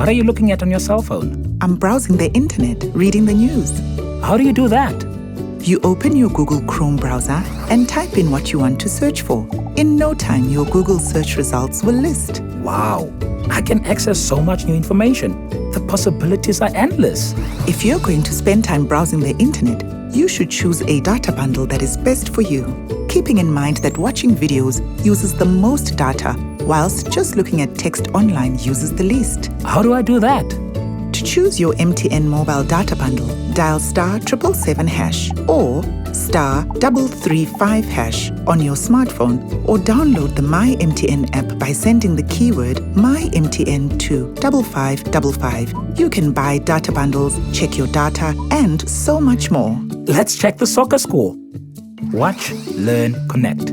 What are you looking at on your cell phone? I'm browsing the internet, reading the news. How do you do that? You open your Google Chrome browser and type in what you want to search for. In no time, your Google search results will list. Wow, I can access so much new information. The possibilities are endless. If you're going to spend time browsing the internet, you should choose a data bundle that is best for you, keeping in mind that watching videos uses the most data, whilst just looking at text online uses the least. How do I do that? To choose your MTN mobile data bundle, dial *777# or *335# on your smartphone, or download the My MTN app by sending the keyword MyMTN to 5555. You can buy data bundles, check your data, and so much more. Let's check the soccer score. Watch, learn, connect.